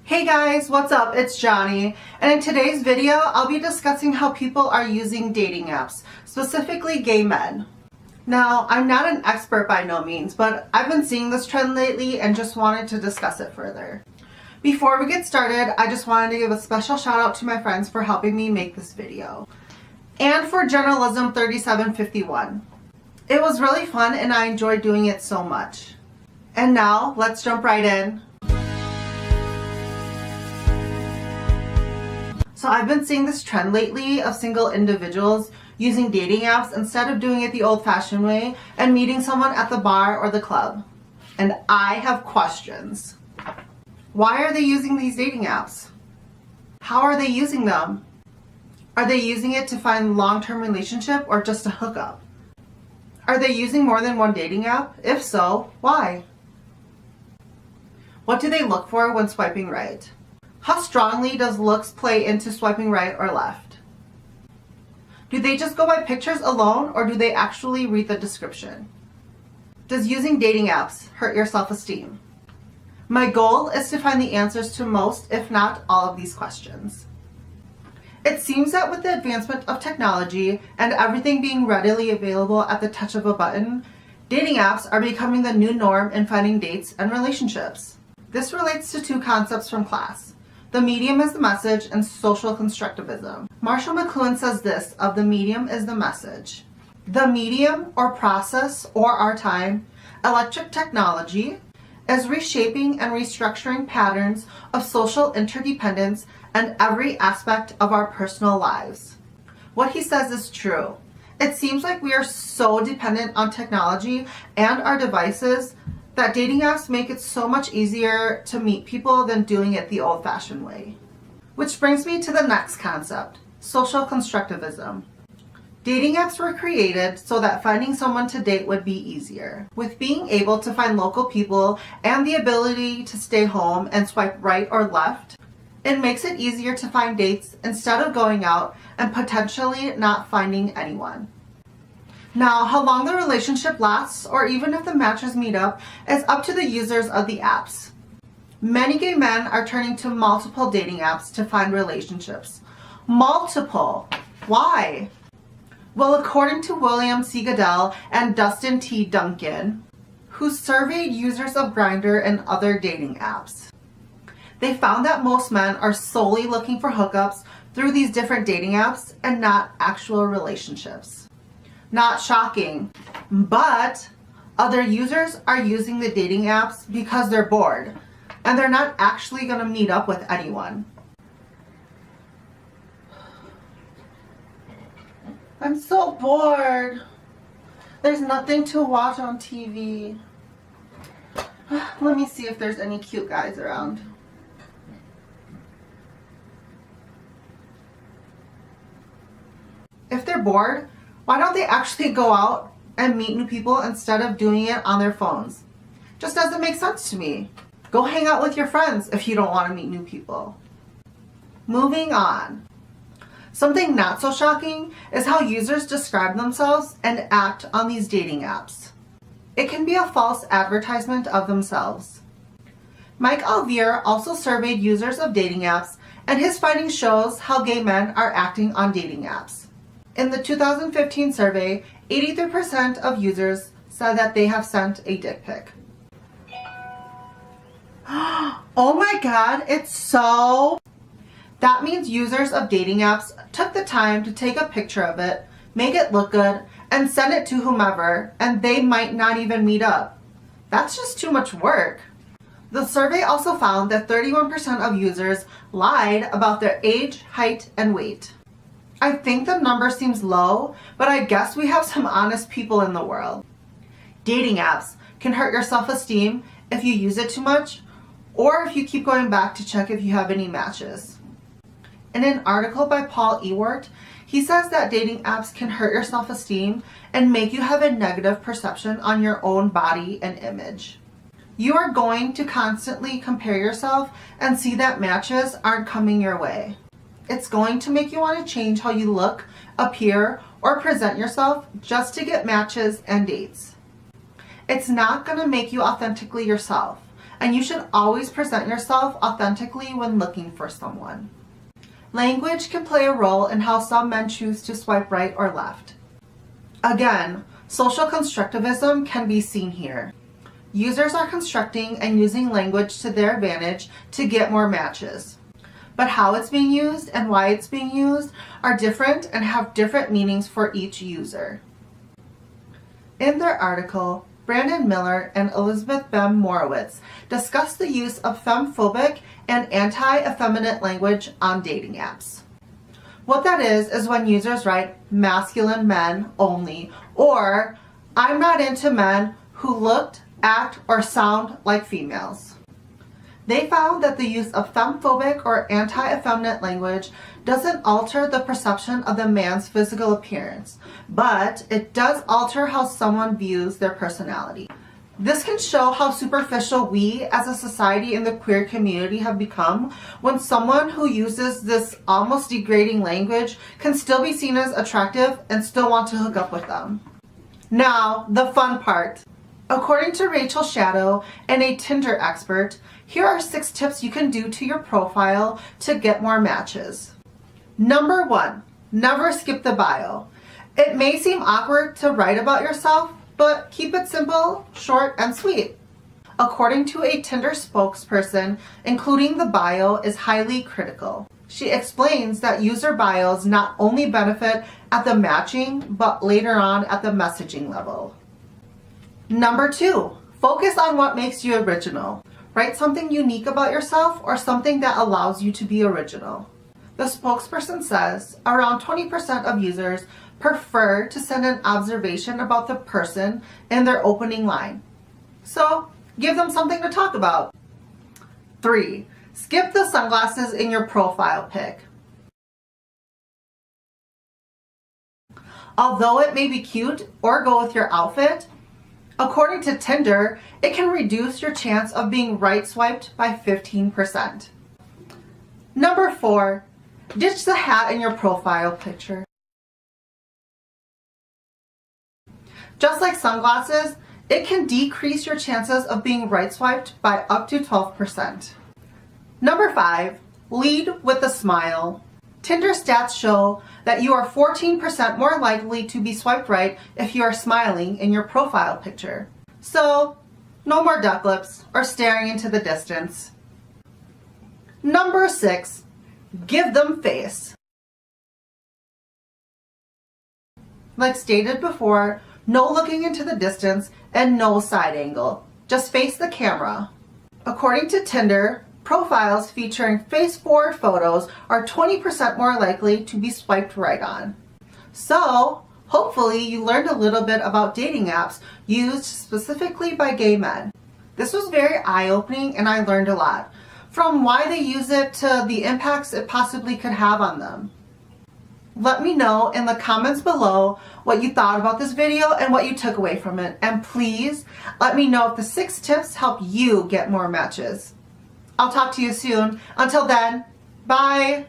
Hey guys, what's up? It's Johnny, and in today's video, I'll be discussing how people are using dating apps, specifically gay men. Now, I'm not an expert by no means, but I've been seeing this trend lately and just wanted to discuss it further. Before we get started, I just wanted to give a special shout out to my friends for helping me make this video. And for Journalism 3751. It was really fun and I enjoyed doing it so much. And now, let's jump right in. So I've been seeing this trend lately of single individuals using dating apps instead of doing it the old-fashioned way and meeting someone at the bar or the club. And I have questions. Why are they using these dating apps? How are they using them? Are they using it to find a long-term relationship or just a hookup? Are they using more than one dating app? If so, why? What do they look for when swiping right? How strongly does looks play into swiping right or left? Do they just go by pictures alone or do they actually read the description? Does using dating apps hurt your self-esteem? My goal is to find the answers to most, if not all, of these questions. It seems that with the advancement of technology and everything being readily available at the touch of a button, dating apps are becoming the new norm in finding dates and relationships. This relates to two concepts from class. The medium is the message and social constructivism. Marshall McLuhan says this of the medium is the message. The medium or process or our time, electric technology, is reshaping and restructuring patterns of social interdependence and every aspect of our personal lives. What he says is true. It seems like we are so dependent on technology and our devices that dating apps make it so much easier to meet people than doing it the old-fashioned way. Which brings me to the next concept, social constructivism. Dating apps were created so that finding someone to date would be easier. With being able to find local people and the ability to stay home and swipe right or left, it makes it easier to find dates instead of going out and potentially not finding anyone. Now, how long the relationship lasts, or even if the matches meet up, is up to the users of the apps. Many gay men are turning to multiple dating apps to find relationships. Multiple. Why? Well, according to William C. Goodell and Dustin T. Duncan, who surveyed users of Grindr and other dating apps, they found that most men are solely looking for hookups through these different dating apps and not actual relationships. Not shocking, but other users are using the dating apps because they're bored and they're not actually going to meet up with anyone. I'm so bored. There's nothing to watch on TV. Let me see if there's any cute guys around. If they're bored, why don't they actually go out and meet new people instead of doing it on their phones? Just doesn't make sense to me. Go hang out with your friends if you don't want to meet new people. Moving on. Something not so shocking is how users describe themselves and act on these dating apps. It can be a false advertisement of themselves. Mike Alvear also surveyed users of dating apps, and his findings shows how gay men are acting on dating apps. In the 2015 survey, 83% of users said that they have sent a dick pic. Oh my god, it's so... That means users of dating apps took the time to take a picture of it, make it look good, and send it to whomever, and they might not even meet up. That's just too much work. The survey also found that 31% of users lied about their age, height, and weight. I think the number seems low, but I guess we have some honest people in the world. Dating apps can hurt your self-esteem if you use it too much, or if you keep going back to check if you have any matches. In an article by Paul Ewart, he says that dating apps can hurt your self-esteem and make you have a negative perception on your own body and image. You are going to constantly compare yourself and see that matches aren't coming your way. It's going to make you want to change how you look, appear, or present yourself just to get matches and dates. It's not going to make you authentically yourself, and you should always present yourself authentically when looking for someone. Language can play a role in how some men choose to swipe right or left. Again, social constructivism can be seen here. Users are constructing and using language to their advantage to get more matches. But how it's being used and why it's being used are different and have different meanings for each user. In their article, Brandon Miller and Elizabeth Bem Morowitz discuss the use of femphobic and anti-effeminate language on dating apps. What that is when users write masculine men only, or I'm not into men who looked, act, or sound like females. They found that the use of femphobic or anti-effeminate language doesn't alter the perception of the man's physical appearance, but it does alter how someone views their personality. This can show how superficial we as a society in the queer community have become when someone who uses this almost degrading language can still be seen as attractive and still want to hook up with them. Now, the fun part. According to Rachel Shadow and a Tinder expert, here are 6 tips you can do to your profile to get more matches. Number 1, never skip the bio. It may seem awkward to write about yourself, but keep it simple, short, and sweet. According to a Tinder spokesperson, including the bio is highly critical. She explains that user bios not only benefit at the matching, but later on at the messaging level. Number 2, focus on what makes you original. Write something unique about yourself or something that allows you to be original. The spokesperson says around 20% of users prefer to send an observation about the person in their opening line. So, give them something to talk about. 3, skip the sunglasses in your profile pic. Although it may be cute or go with your outfit, according to Tinder, it can reduce your chance of being right swiped by 15%. Number 4, ditch the hat in your profile picture. Just like sunglasses, it can decrease your chances of being right swiped by up to 12%. Number 5, lead with a smile. Tinder stats show that you are 14% more likely to be swiped right if you are smiling in your profile picture. So, no more duck lips or staring into the distance. Number 6, give them face. Like stated before, no looking into the distance and no side angle. Just face the camera. According to Tinder, profiles featuring face-forward photos are 20% more likely to be swiped right on. So, hopefully you learned a little bit about dating apps used specifically by gay men. This was very eye-opening and I learned a lot, from why they use it to the impacts it possibly could have on them. Let me know in the comments below what you thought about this video and what you took away from it. And please let me know if the 6 tips help you get more matches. I'll talk to you soon. Until then, bye!